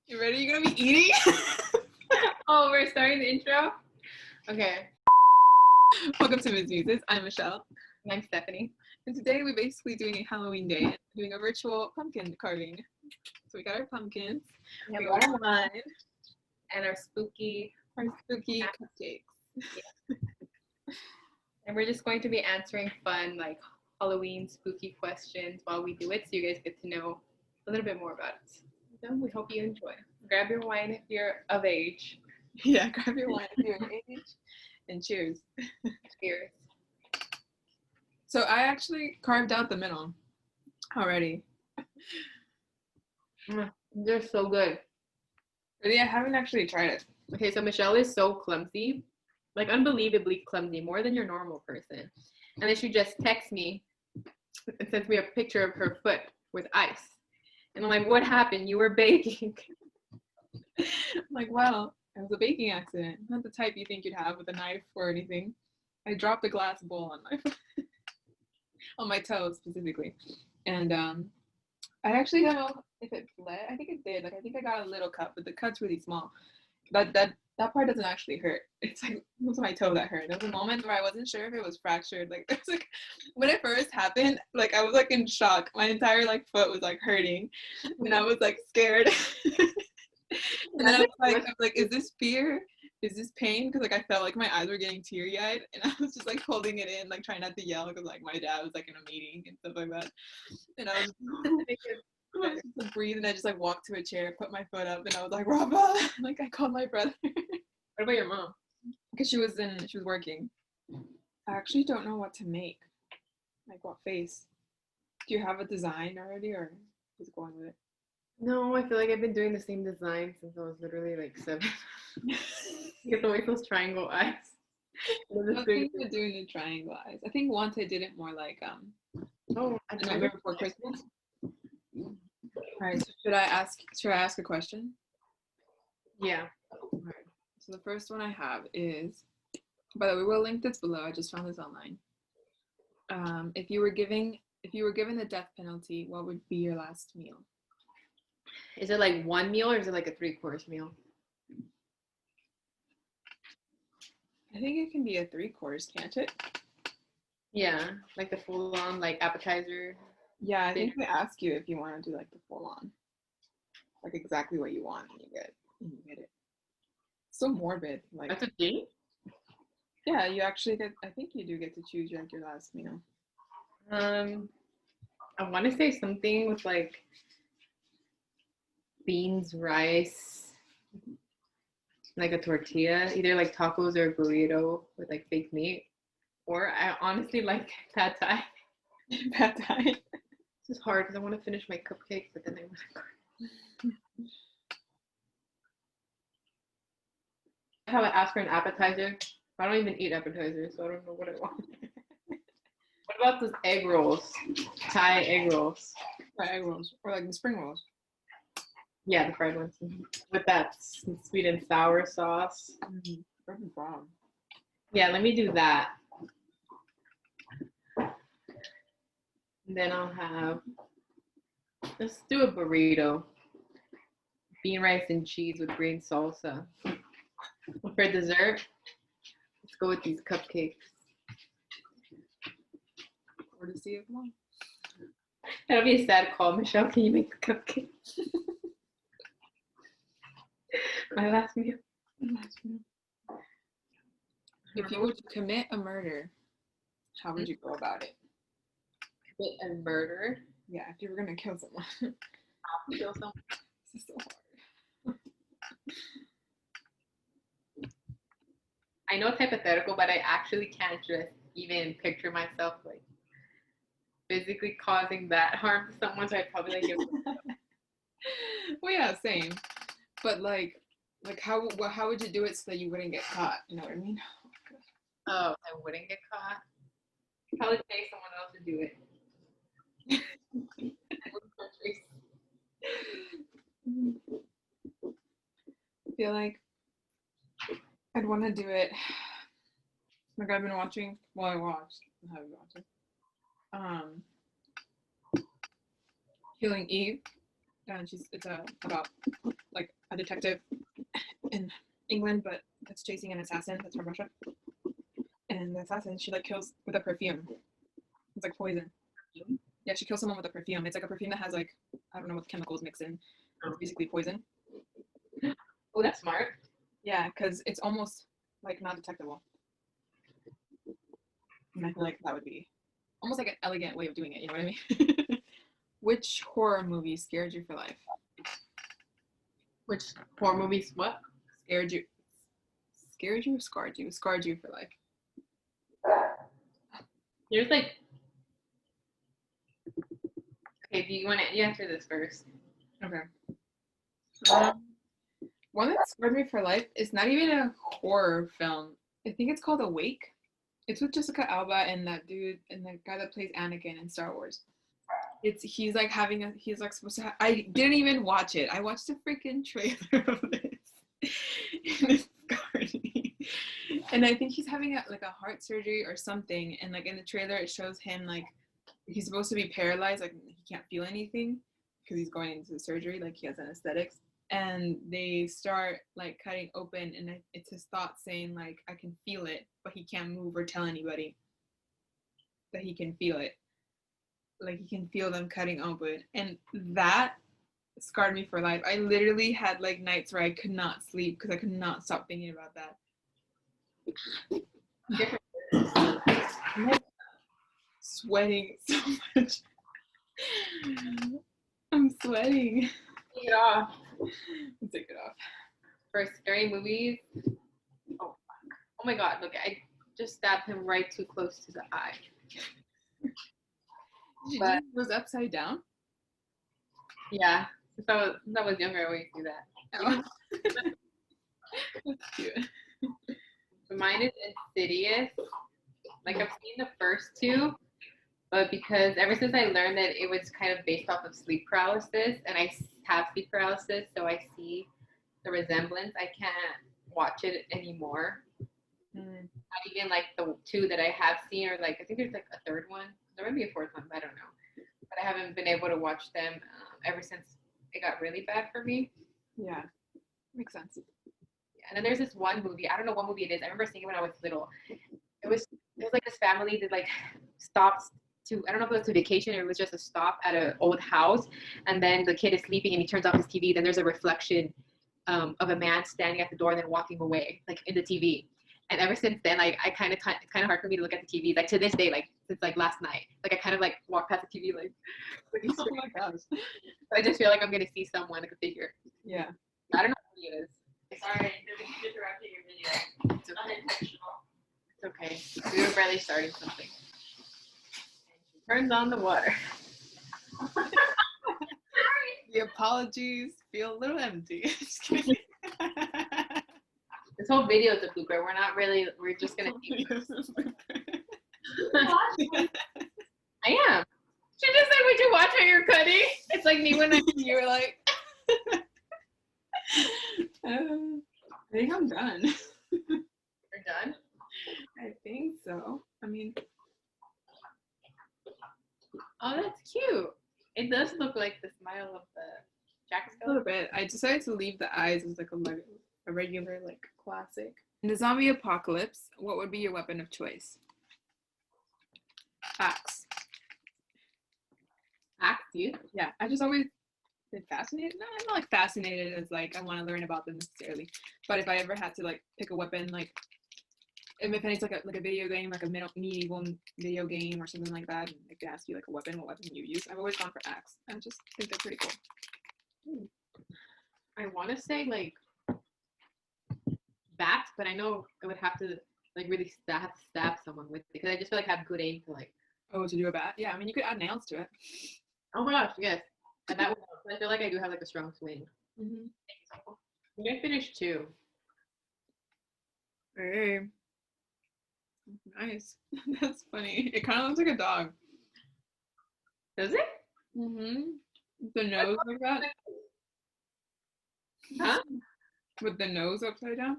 You ready? You gonna be eating? Oh, we're starting the intro? Okay. Welcome to Muses. I'm Michelle. And I'm Stephanie. And today we're basically doing a Halloween day, doing a virtual pumpkin carving. So we got our pumpkins, we got our wine, And our spooky cupcakes. Yeah. And we're just going to be answering fun, like Halloween spooky questions while we do it, so you guys get to know a little bit more about it. So we hope you enjoy. Grab your wine if you're of age. Yeah, grab your wine if you're of age. And cheers. Cheers. So I actually carved out the middle already. They're so good. Really, I haven't actually tried it. Okay, so Michelle is so clumsy, like unbelievably clumsy, more than your normal person. And then she just texts me and sends me a picture of her foot with ice. And I'm like, what happened? You were baking. I'm like, well, it was a baking accident. Not the type you think you'd have with a knife or anything. I dropped a glass bowl on my foot. On my toes specifically. And I actually don't know if it bled. I think it did. Like I think I got a little cut, but the cut's really small. That part doesn't actually hurt. It's like it was my toe that hurt. There was a moment where I wasn't sure if it was fractured. Like there's like when it first happened, like I was like in shock. My entire like foot was like hurting, and I was like scared. And then I was like, is this fear? Is this pain? Because like I felt like my eyes were getting teary-eyed, and I was just like holding it in, like trying not to yell, because like my dad was like in a meeting and stuff like that. And I was just to breathe, and I just like walked to a chair, put my foot up, and I was like, Rafa, like I called my brother. What about your mom? Because she was working. I actually don't know what to make. Like what face? Do you have a design already, or just going with it? No, I feel like I've been doing the same design since I was literally like 7. Get the way those triangle eyes. I think you're doing the triangle eyes. I think once I did it more like I Nightmare Before Christmas. All right, so should I ask a question? Yeah. All right. So the first one I have is, by the way, we'll link this below. I just found this online. If you were given the death penalty, what would be your last meal? Is it like one meal or is it like a 3-course meal? I think it can be a 3-course, can't it? Yeah, like the full-on like appetizer. Yeah, I think they ask you if you want to do like the full-on, like exactly what you want, and you get it. So morbid. Like that's a thing. Yeah, you actually get. I think you do get to choose like your last meal. I want to say something with like beans, rice, like a tortilla, either like tacos or a burrito with like fake meat, or I honestly like pad thai. Pad thai. This is hard because I want to finish my cupcake, but then I want to. How I ask for an appetizer. I don't even eat appetizers, so I don't know what I want. What about those egg rolls? Thai egg rolls. Thai egg rolls, or like the spring rolls. Yeah, the fried ones with that sweet and sour sauce. Bomb. Yeah, let me do that. And then I'll have, let's do a burrito. Bean, rice, and cheese with green salsa. For dessert, let's go with these cupcakes. Courtesy of mom. That'll be a sad call. Michelle, can you make the cupcake? My last meal. If you were to commit a murder, how would you go about it? Commit a murder? Yeah, if you were gonna kill someone. Kill someone. This is so hard. I know it's hypothetical, but I actually can't just even picture myself like physically causing that harm to someone, so I'd probably like give Well, yeah, same. But like how would you do it so that you wouldn't get caught? You know what I mean? Oh, I wouldn't get caught. I'd probably pay someone else to do it. I feel like I'd want to do it. Like I've been watching. Well, I watched. I haven't watching. Killing Eve, and it's about like a detective in England, but that's chasing an assassin that's from Russia. And the assassin, she like kills with a perfume. It's like poison. Yeah, she kills someone with a perfume. It's like a perfume that has like, I don't know what chemicals mixed in. It's basically poison. Oh, that's smart. Yeah, because it's almost like not detectable. And I feel like that would be almost like an elegant way of doing it. You know what I mean? Which horror movie scared you for life? Which horror movies? What? Scared you? Scared you or scarred you? Scarred you for life. There's like. Okay, do you want to answer this first? Okay. One that scarred me for life is not even a horror film. I think it's called Awake. It's with Jessica Alba and that dude and the guy that plays Anakin in Star Wars. He's like having a he's like supposed to I didn't even watch it. I watched a freaking trailer of this. And it scarred me. And I think he's having like a heart surgery or something. And like in the trailer it shows him like he's supposed to be paralyzed, like he can't feel anything because he's going into the surgery, like he has anesthetics. And they start like cutting open and it's his thoughts saying like I can feel it, but he can't move or tell anybody that he can feel it, like he can feel them cutting open. And that scarred me for life. I literally had like nights where I could not sleep because I could not stop thinking about that. I'm like sweating so much. I'm sweating. Take it off. Take it off. For scary movies. Oh my god, look, I just stabbed him right too close to the eye. Did you do those upside down? Yeah. Since I was younger, I always do that. Oh. That's cute. Mine is Insidious. Like I've seen the first two, but because ever since I learned that it was kind of based off of sleep paralysis, and I have sleep paralysis, so I see the resemblance, I can't watch it anymore. Not even like the two that I have seen, or like I think there's like a third one. There might be a fourth one, I don't know. But I haven't been able to watch them ever since it got really bad for me. Yeah, makes sense. Yeah, and then there's this one movie. I don't know what movie it is. I remember seeing it when I was little. It was like this family that like stops to, I don't know if it was to vacation or it was just a stop at an old house, and then the kid is sleeping and he turns off his TV. Then there's a reflection of a man standing at the door and then walking away, like in the TV. And ever since then, like it's kind of hard for me to look at the TV. Like to this day, like since like last night, like I kind of like walk past the TV, like oh my gosh. I just feel like I'm gonna see someone, like a figure. Yeah. I don't know what it is. Sorry, interrupting your video. It's okay. Unintentional. It's okay. We were barely starting something. Turns on the water. The apologies feel a little empty. Just kidding. This whole video is a blooper. We're just gonna keep I am. She just said, would you watch how you're cutting? It's like me when you were like I think I'm done. You're done? I think so. I mean, oh, that's cute. It does look like the smile of the Jack a little bit. I decided to leave the eyes as like a regular like classic. In the zombie apocalypse, what would be your weapon of choice? Axe. Axe, you? Yeah, I just always been fascinated. No, I'm not like fascinated as like I want to learn about them necessarily. But if I ever had to like pick a weapon, like if it's like a video game, like a medieval video game or something like that, and I could ask you like a weapon, what weapon you use, I've always gone for axe. I just think they're pretty cool. I want to say like bats, but I know I would have to like really stab someone with it because I just feel like I have good aim to like. Oh, to do a bat? Yeah, I mean you could add nails to it. Oh my gosh, yes, and that would help. I feel like I do have like a strong swing. Mm-hmm. I'm gonna finish 2. Hey. Nice. That's funny. It kind of looks like a dog. Does it? Mm-hmm. The nose like that. Huh? With the nose upside down.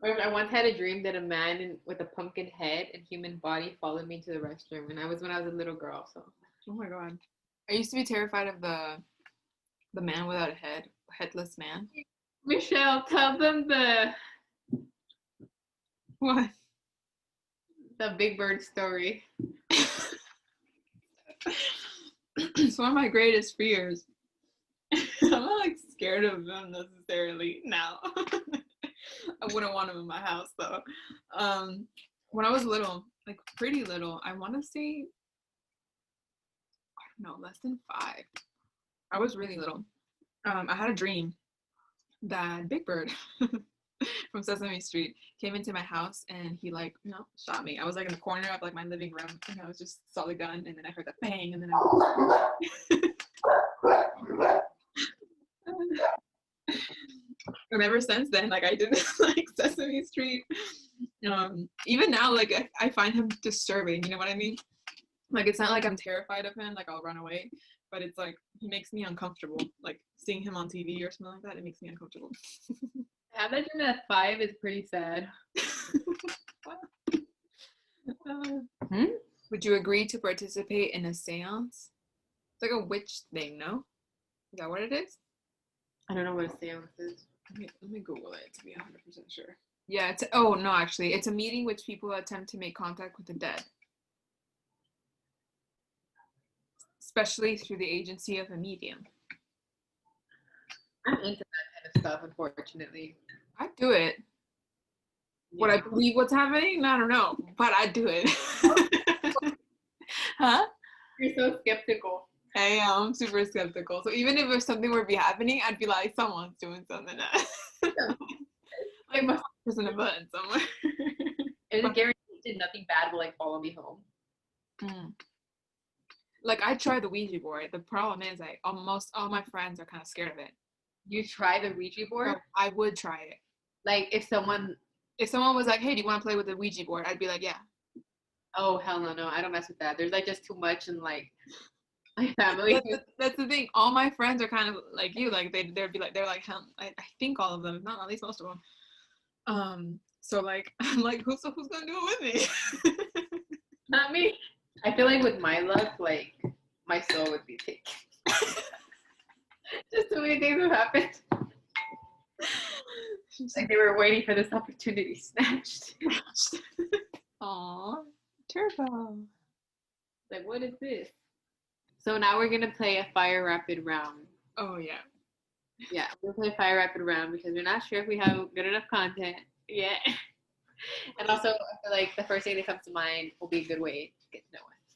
I once had a dream that a man with a pumpkin head and human body followed me to the restroom, and when I was a little girl. So. Oh my god. I used to be terrified of the man without a head. headless man. Michelle, tell them What? the Big Bird story. It's one of my greatest fears. I'm not like scared of them necessarily now. I wouldn't want them in my house though. When I was little, like pretty little, I want to say, I don't know, less than 5. I was really little. I had a dream that Big Bird from Sesame Street came into my house and he like, shot me. I was like in the corner of like my living room and I was just saw the gun and then I heard the bang and then and ever since then, like I didn't like Sesame Street. Even now, like I find him disturbing. You know what I mean? Like it's not like I'm terrified of him, like I'll run away, but it's like he makes me uncomfortable. Like seeing him on TV or something like that, it makes me uncomfortable. Have that dream at 5 is pretty sad. Would you agree to participate in a seance? It's like a witch thing, no? Is that what it is? I don't know what a seance is. Let me Google it to be 100% sure. Yeah, oh no, actually, it's a meeting which people attempt to make contact with the dead. Especially through the agency of a medium. I'm into that kind of stuff, unfortunately. I do it. Yeah. Would I believe what's happening? I don't know, but I do it. Huh? You're so skeptical. I am super skeptical. So even if something were to be happening, I'd be like, someone's doing something. Like must be pressing a button somewhere. It's a guarantee nothing bad will like follow me home. Like I tried the Ouija board. The problem is like almost all my friends are kind of scared of it. You try the Ouija board? So I would try it. Like if someone was like, hey, do you want to play with the Ouija board? I'd be like, yeah. Oh hell no, I don't mess with that. There's like just too much and like my family. That's the thing. All my friends are kind of like you. Like they'd be like, they're like, I think all of them, if not at least most of them. So like I'm like, who's gonna do it with me? Not me. I feel like with my luck, like my soul would be taken. Just so many things have happened. Like they were waiting for this opportunity snatched. Aww, Turbo. Like what is this? So now we're gonna play a fire rapid round. Oh yeah. Yeah, we'll play fire rapid round because we're not sure if we have good enough content yet. And also, I feel like the first thing that comes to mind will be a good way to get to know us.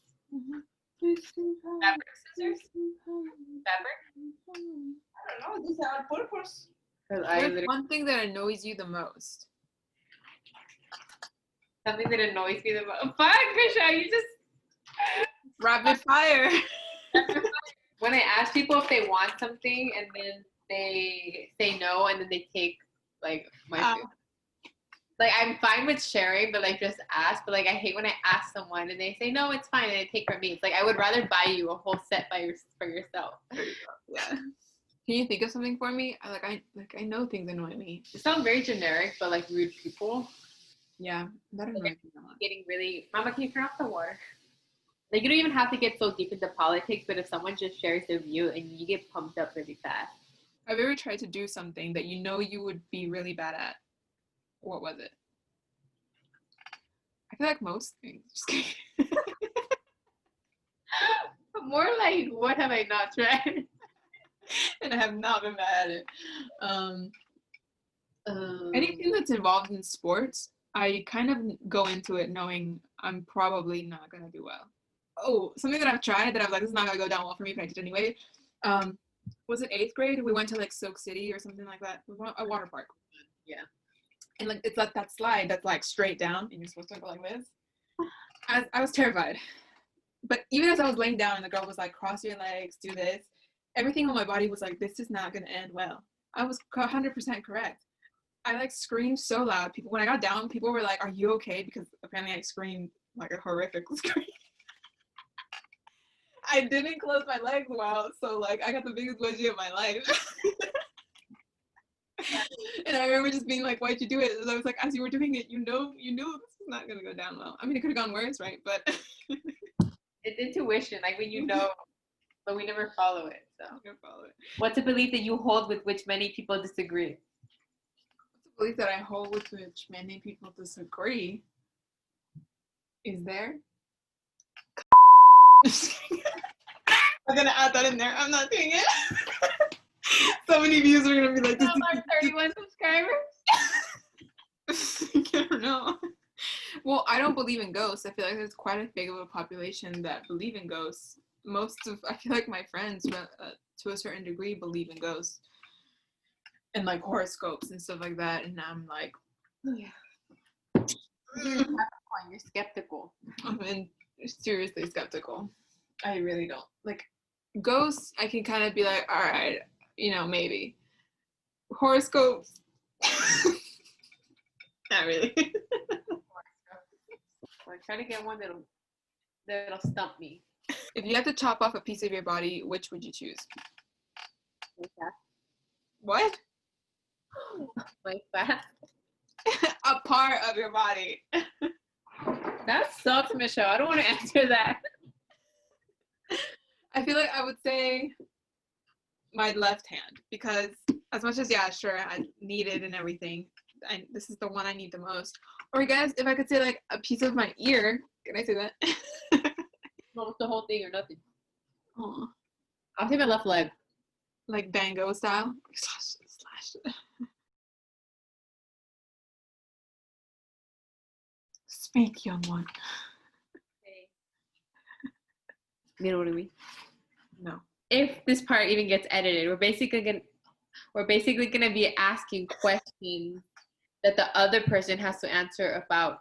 Fabric, scissors? Fabric? I don't know. These are on purpose. What's one thing that annoys you the most? Something that annoys me the most. Fuck, Krisha, you just rapid fire. When I ask people if they want something and then they say no and then they take like my food. Like I'm fine with sharing, but like just ask. But like I hate when I ask someone and they say no, it's fine, and they take from me. It's like I would rather buy you a whole set for yourself. Yeah. Can you think of something for me? I know things annoy me. It sounds very generic, but like rude people. Yeah, that annoys me a lot. Getting really, Mama, can you turn off the water? Like you don't even have to get so deep into politics, but if someone just shares their view and you get pumped up really fast. Have you ever tried to do something that you know you would be really bad at? What was it? I feel like most things. Just kidding. More like, what have I not tried? And I have not been bad at it. Anything that's involved in sports, I kind of go into it knowing I'm probably not gonna do well. Oh, something that I've tried that I was like, this is not gonna go down well for me, but I did anyway. Was it 8th grade? We went to like Silk City or something like that. We went a water park. Yeah. And like it's like that slide that's like straight down and you're supposed to go like this. I was terrified. But even as I was laying down and the girl was like, cross your legs, do this, everything on my body was like, this is not gonna end well. I was 100% correct. I like screamed so loud. When I got down, people were like, are you okay? Because apparently I screamed like a horrific scream. I didn't close my legs well, so like I got the biggest wedgie of my life. And I remember just being like, why'd you do it? And I was like, as you were doing it, you knew this is not gonna go down well. I mean, it could have gone worse, right? But it's intuition, like when you know. but we never follow it. So, I'm gonna follow it. what's a belief that you hold with which many people disagree? What's a belief that I hold with which many people disagree? Is there? I'm gonna add that in there. I'm not doing it. So many views are gonna be like, Our 31 subscribers. I don't know. Well, I don't believe in ghosts. I feel like there's quite a big of a population that believe in ghosts. I feel like my friends, to a certain degree, believe in ghosts and like horoscopes and stuff like that. And I'm like, Oh, yeah. You're skeptical. I'm seriously skeptical. I really don't like ghosts. I can kind of be like, all right, maybe. Horoscopes, not really. I'm trying to get one that'll stump me. If you had to chop off a piece of your body, which would you choose? What? Like that. A part of your body. That sucks, Michelle. I don't want to answer that. I feel like I would say my left hand, because as much as, yeah, sure, I need it and everything, this is the one I need the most. Or I guess if I could say like a piece of my ear, can I say that? Almost the whole thing or nothing. Oh, I'll take my left leg. like Van Gogh style. Slash. Speak, young one. You know what I mean? No. If this part even gets edited, we're basically gonna be asking questions that the other person has to answer about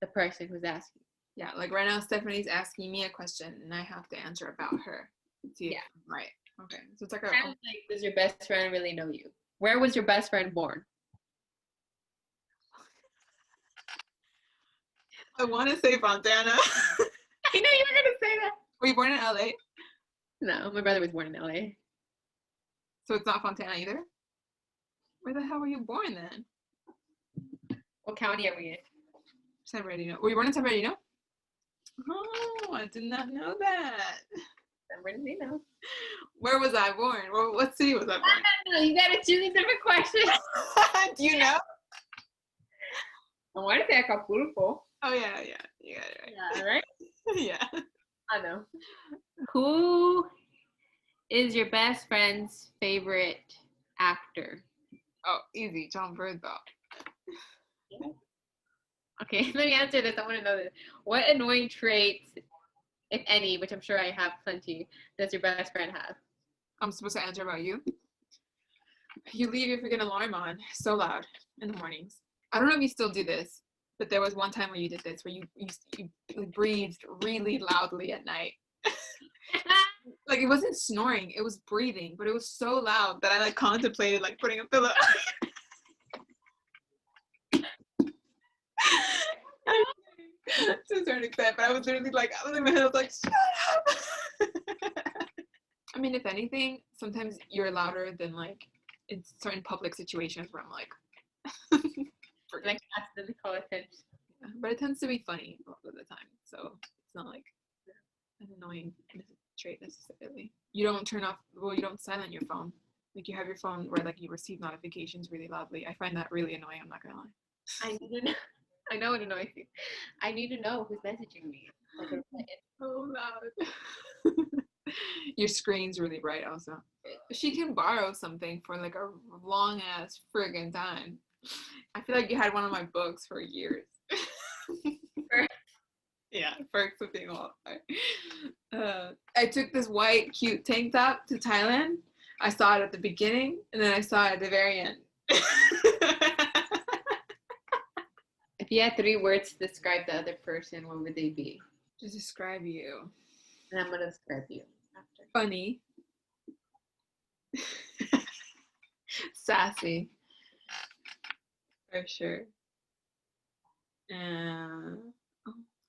the person who's asking. Yeah, like right now Stephanie's asking me a question and I have to answer about her. See, yeah. Right. Okay. So it's like kind of like, does your best friend really know you? Where was your best friend born? I want to say Fontana. I know you were gonna say that. Were you born in LA? No, my brother was born in LA. So it's not Fontana either? Where the hell were you born then? What county are we in? San Bernardino. Were you born in San Bernardino? Oh, I did not know that. San Bernardino. Where was I born? What city was I born? No, you gotta choose a different question. Do you know? I want to say Acapulco. Oh yeah, you got it right. Yeah, right? Yeah. I know. Who is your best friend's favorite actor? Oh, easy. John Bernthal. Yeah. Okay, let me answer this. I want to know this. What annoying traits, if any, which I'm sure I have plenty, does your best friend have? I'm supposed to answer about you? You leave your freaking alarm on so loud in the mornings. I don't know if you still do this, but there was one time where you did this, where you breathed really loudly at night. Like, it wasn't snoring, it was breathing, but it was so loud that I like contemplated like putting a pillow. To a certain extent, but I was literally like, I was in my head, I was like, shut up. I mean, if anything, sometimes you're louder than like in certain public situations where I'm like, like accidentally call attention. Yeah, but it tends to be funny a lot of the time, so it's not like an annoying trait necessarily. You don't silent your phone. Like, you have your phone where like you receive notifications really loudly. I find that really annoying, I'm not gonna lie. I know it annoys you. I need to know who's messaging me. So loud. Your screen's really bright also. She can borrow something for like a long ass friggin' time. I feel like you had one of my books for years. Yeah, perks of being all. I took this white cute tank top to Thailand. I saw it at the beginning and then I saw it at the very end. If you had 3 words to describe the other person, what would they be? To describe you. And I'm gonna describe you after. Funny. Sassy. For sure. I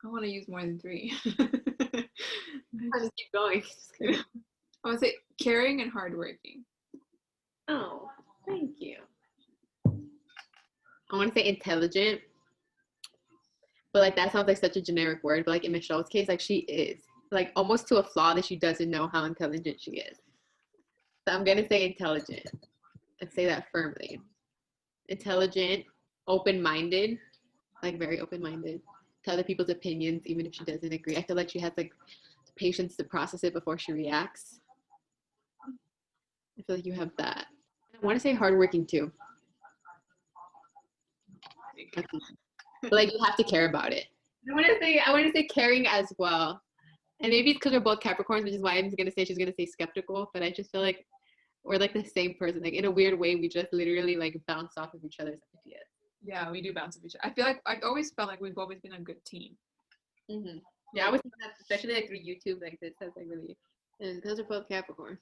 want to use more than 3. I'll just keep going. I want to say caring and hardworking. Oh, thank you. I want to say intelligent, but like that sounds like such a generic word. But like in Michelle's case, like she is. like almost to a flaw that she doesn't know how intelligent she is. So I'm gonna say intelligent and say that firmly. Intelligent, open-minded, like very open-minded to other people's opinions, even if she doesn't agree. I feel like she has like patience to process it before she reacts. I feel like you have that. I want to say hardworking too. But like you have to care about it. I want to say caring as well. And maybe it's because we're both Capricorns, which is why I'm gonna say she's gonna say skeptical. But I just feel like we're like the same person. Like in a weird way, we just literally like bounce off of each other's ideas. Yeah, we do bounce off each other. I feel like I always felt like we've always been a good team. Mm-hmm. Yeah, I was thinking that, especially like through YouTube, like this has like really. And those are both Capricorns.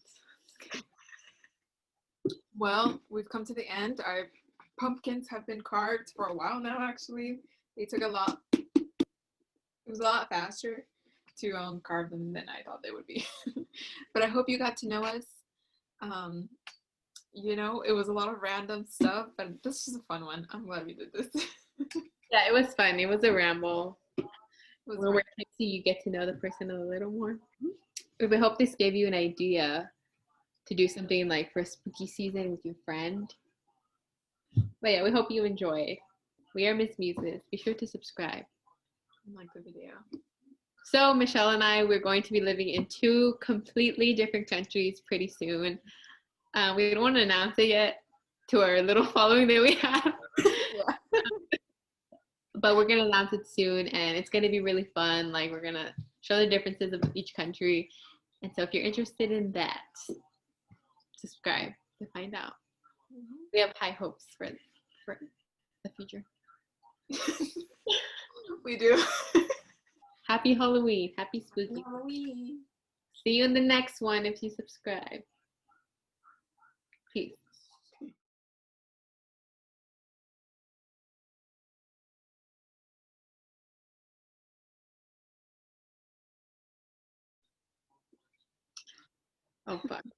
Well, we've come to the end. Our pumpkins have been carved for a while now. Actually, they took a lot. It was a lot faster to carve them than I thought they would be. But I hope you got to know us. You know, it was a lot of random stuff, but this was a fun one. I'm glad we did this. Yeah, it was fun. It was a ramble. It was When we're tipsy, you get to know the person a little more. We hope this gave you an idea to do something like for spooky season with your friend. But yeah, we hope you enjoy. We are Miss Muses. Be sure to subscribe. like the video. So Michelle and I, we're going to be living in 2 completely different countries pretty soon. We don't want to announce it yet to our little following that we have. Yeah. But we're going to announce it soon, and it's going to be really fun. Like, we're going to show the differences of each country. And so if you're interested in that, subscribe to find out. We have high hopes for the future. We do. Happy Halloween. Happy spooky. Halloween. See you in the next one if you subscribe. Peace. Oh, fuck.